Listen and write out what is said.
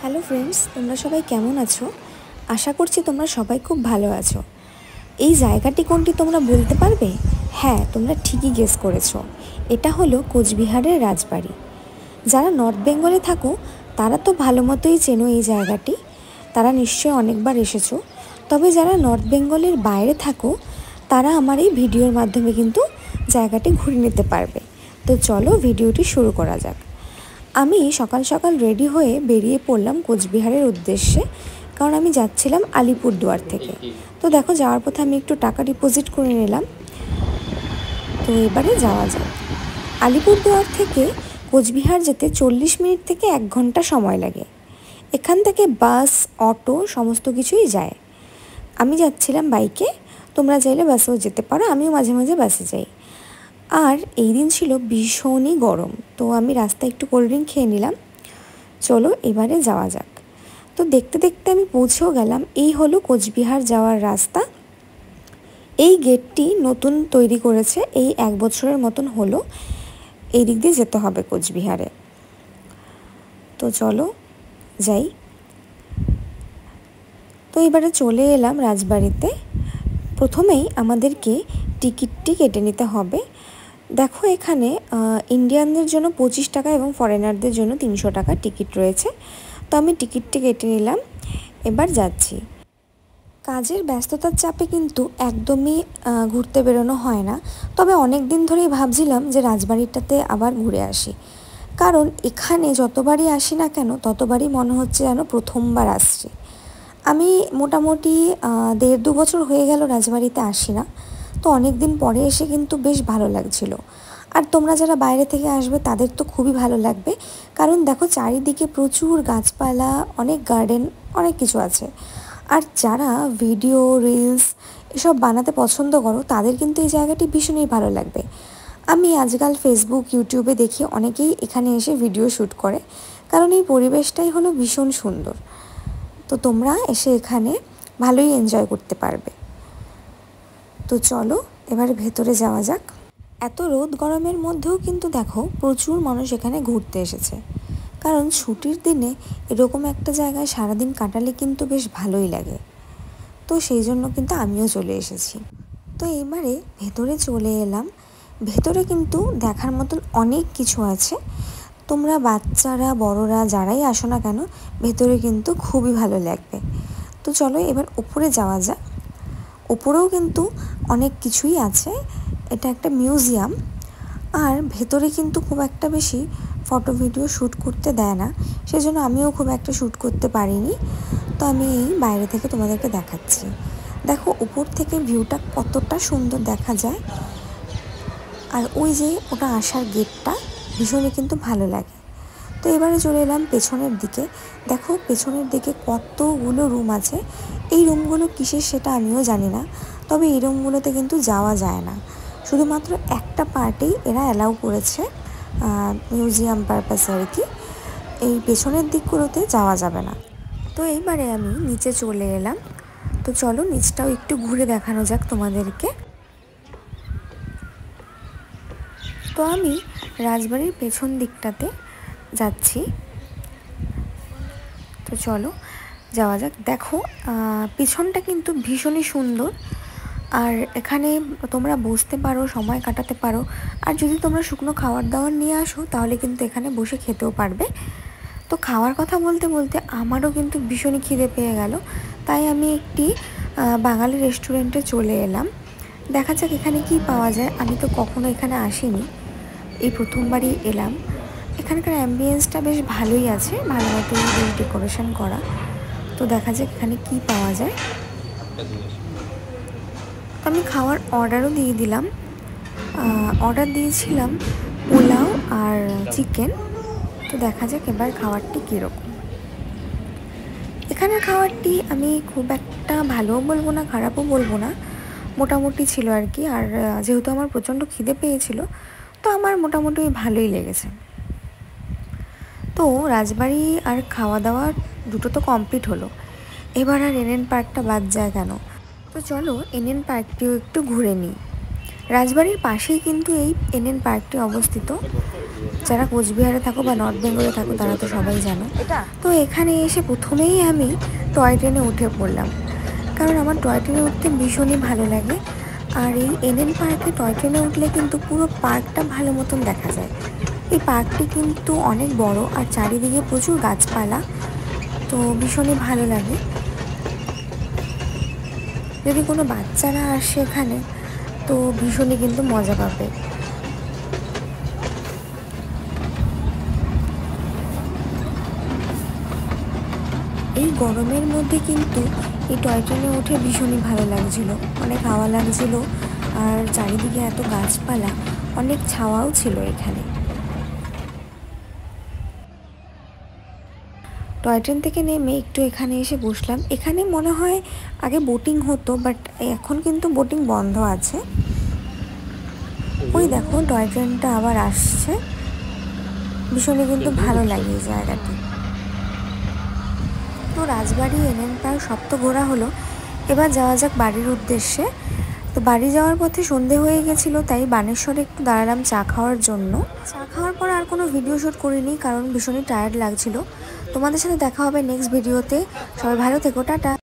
Hello friends, তোমরা সবাই কেমন আছো? আশা করছি তোমরা সবাই খুব ভালো আছো। এই জায়গাটি কোনটি তোমরা বলতে পারবে? হ্যাঁ, তোমরা ঠিকই গেস করেছো। এটা হলো কোচবিহারের রাজবাড়ি। যারা নর্থ বেঙ্গলে থাকো তারা তো ভালো মতোই চেনো এই জায়গাটি, তারা নিশ্চয়ই অনেকবার এসেছো। তবে যারা নর্থ বেঙ্গলের বাইরে থাকো তারা আমার এই ভিডিওর মাধ্যমে কিন্তু জায়গাটি ঘুরে নিতে পারবে। তো চলো ভিডিওটি শুরু করা যাক। আমি সকাল সকাল রেডি হয়ে বেরিয়ে পড়লাম কোচবিহারের উদ্দেশ্যে, কারণ আমি যাচ্ছিলাম আলিপুরদুয়ার থেকে। তো দেখো, যাওয়ার পথে আমি একটু টাকা ডিপোজিট করে নিলাম। তো এবারে যাওয়া যাক। আলিপুরদুয়ার থেকে কোচবিহার যেতে 40 মিনিট থেকে 1 ঘন্টা সময় লাগে। এখান থেকে বাস, অটো সমস্ত কিছুই যায়। আমি যাচ্ছিলাম বাইকে, তোমরা চাইলে বাসেও যেতে পারো, আমিও মাঝে মাঝে বাসে যাই। আর এই দিন ছিল ভীষণই গরম, তো আমি রাস্তায় একটু কোল্ড ড্রিঙ্ক খেয়ে নিলাম। চলো এবারে যাওয়া যাক। তো দেখতে দেখতে আমি পৌঁছেও গেলাম। এই হলো কোচবিহার যাওয়ার রাস্তা। এই গেটটি নতুন তৈরি করেছে, এই 1 বছরের মতন হলো। এই দিক দিয়ে যেতে হবে কোচবিহারে। তো চলো যাই। তো এবারে চলে এলাম রাজবাড়িতে। প্রথমেই আমাদেরকে টিকিটটি কেটে নিতে হবে। দেখো, এখানে ইন্ডিয়ানদের জন্য 25 টাকা এবং ফরেনারদের জন্য 300 টাকা টিকিট রয়েছে। তো আমি টিকিটটি কেটে নিলাম, এবার যাচ্ছি। কাজের ব্যস্ততার চাপে কিন্তু একদমই ঘুরতে বেরোনো হয় না। তবে অনেক দিন ধরেই ভাবছিলাম যে রাজবাড়িটাতে আবার ঘুরে আসি, কারণ এখানে যতবারই আসি না কেন ততবারই মনে হচ্ছে যেন প্রথমবার আসছি। আমি মোটামুটি 1.5-2 বছর হয়ে গেল রাজবাড়িতে আসি না। তো অনেক দিন পরে এসে কিন্তু বেশ ভালো লাগছিল। আর তোমরা যারা বাইরে থেকে আসবে তাদের তো খুবই ভালো লাগবে, কারণ দেখো চারিদিকে প্রচুর গাছপালা, অনেক গার্ডেন, অনেক কিছু আছে। আর যারা ভিডিও, রিলস এসব বানাতে পছন্দ করো তাদের কিন্তু এই জায়গাটি ভীষণই ভালো লাগবে। আমি আজকাল ফেসবুক, ইউটিউবে দেখি অনেকেই এখানে এসে ভিডিও শ্যুট করে, কারণ এই পরিবেশটাই হলো ভীষণ সুন্দর। তো তোমরা এসে এখানে ভালোই এনজয় করতে পারবে। তো চলো এবার ভেতরে যাওয়া যাক। এত রোদ গরমের মধ্যেও কিন্তু দেখো প্রচুর মানুষ এখানে ঘুরতে এসেছে, কারণ ছুটির দিনে এরকম একটা জায়গায় সারাদিন কাটালে কিন্তু বেশ ভালোই লাগে। তো সেই জন্য কিন্তু আমিও চলে এসেছি। তো এবারে ভেতরে চলে এলাম। ভেতরে কিন্তু দেখার মতন অনেক কিছু আছে। তোমরা বাচ্চারা, বড়রা যারাই আসো না কেন, ভেতরে কিন্তু খুবই ভালো লাগবে। তো চলো এবার উপরে যাওয়া যাক। উপরেও কিন্তু অনেক কিছুই আছে। এটা একটা মিউজিয়াম। আর ভেতরে কিন্তু খুব একটা বেশি ফটো ভিডিও শ্যুট করতে দেয় না, সেজন্য আমিও খুব একটা শ্যুট করতে পারিনি। তো আমি এই বাইরে থেকে তোমাদেরকে দেখাচ্ছি। দেখো উপর থেকে ভিউটা কতটা সুন্দর দেখা যায়। আর ওই যে ওটা আসার গেটটা ভীষণই কিন্তু ভালো লাগে। তো এবারে চলে এলাম পেছনের দিকে। দেখো পেছনের দিকে কতগুলো রুম আছে। এই রুমগুলো কিসের সেটা আমিও জানি না, তবে এই রুমগুলোতে কিন্তু যাওয়া যায় না। শুধুমাত্র একটা পার্টেই এরা অ্যালাউ করেছে, মিউজিয়াম পারপাসে আর কি। এই পেছনের দিকগুলোতে যাওয়া যাবে না। তো এইবারে আমি নিচে চলে এলাম। তো চলো নিচটাও একটু ঘুরে দেখানো যাক তোমাদেরকে। তো আমি রাজবাড়ির পেছন দিকটাতে যাচ্ছি। তো চলো যাওয়া যাক। দেখো পিছনটা কিন্তু ভীষণই সুন্দর। আর এখানে তোমরা বসতে পারো, সময় কাটাতে পারো। আর যদি তোমরা শুকনো খাবার দাবার নিয়ে আসো তাহলে কিন্তু এখানে বসে খেতেও পারবে। তো খাওয়ার কথা বলতে বলতে আমারও কিন্তু ভীষণই খিদে পেয়ে গেল, তাই আমি একটি বাঙালি রেস্টুরেন্টে চলে এলাম। দেখা যাক এখানে কি পাওয়া যায়। আমি তো কখনো এখানে আসিনি, এই প্রথমবারই এলাম। এখানকার অ্যাম্বিয়েন্সটা বেশ ভালোই আছে, ভালো মতো বেশ ডেকোরেশন করা। তো দেখা যাক এখানে কি পাওয়া যায়। আমি খাওয়ার অর্ডারও দিয়ে দিলাম। অর্ডার দিয়েছিলাম পোলাও আর চিকেন। তো দেখা যাক এবার খাবারটি কীরকম। এখানের খাবারটি আমি খুব একটা ভালোও বলবো না, খারাপও বলবো না, মোটামুটি ছিল আর কি। আর যেহেতু আমার প্রচণ্ড খিদে পেয়েছিল, তো আমার মোটামুটি ভালোই লেগেছে। তো রাজবাড়ি আর খাওয়া দাওয়া দুটো তো কমপ্লিট হলো। এবার আর এনএন পার্কটা বাদ যায় কেন। তো চলো এনএন পার্কটিও একটু ঘুরে নিই। রাজবাড়ির পাশেই কিন্তু এই এনএন পার্কটি অবস্থিত। যারা কোচবিহারে থাকো বা নর্থ বেঙ্গলে থাকো তারা তো সবাই জানো। তো এখানে এসে প্রথমেই আমি টয় ট্রেনে উঠে পড়লাম, কারণ আমার টয় ট্রেনে উঠতে ভীষণই ভালো লাগে। আর এই এনএন পার্কে টয় ট্রেনে উঠলে কিন্তু পুরো পার্কটা ভালো মতন দেখা যায়। এই পার্কটি কিন্তু অনেক বড় আর চারিদিকে প্রচুর গাছপালা, তো ভীষণই ভালো লাগে। যদি কোনো বাচ্চারা আসে এখানে তো ভীষণই কিন্তু মজা পাবে। এই গরমের মধ্যে কিন্তু এই টয় ট্রেনে উঠে ভীষণই ভালো লাগছিল, অনেক হাওয়া লাগছিল আর চারিদিকে এত গাছপালা, অনেক ছাওয়াও ছিল এখানে। টয় ট্রেন থেকে নেমে একটু এখানে এসে বসলাম। এখানে মনে হয় আগে বোটিং হতো, বাট এখন কিন্তু বোটিং বন্ধ আছে। ওই দেখো টয় ট্রেনটা আবার আসছে, ভীষণই কিন্তু ভালো লাগে এই জায়গাটি। তো রাজবাড়ি এনএন পার্ক সব তো ঘোরা হলো, এবার যাওয়া যাক বাড়ির উদ্দেশ্যে। তো বাড়ি যাওয়ার পথে সন্ধে হয়ে গেছিলো, তাই বানেশ্বরে একটু দাঁড়ালাম চা খাওয়ার জন্য। চা খাওয়ার পর আর কোনো ভিডিও শ্যুট করিনি, কারণ ভীষণই টায়ার্ড লাগছিল। তোমাদের সাথে দেখা হবে নেক্সট ভিডিওতে। সবাই ভালো থেকো, টাটা।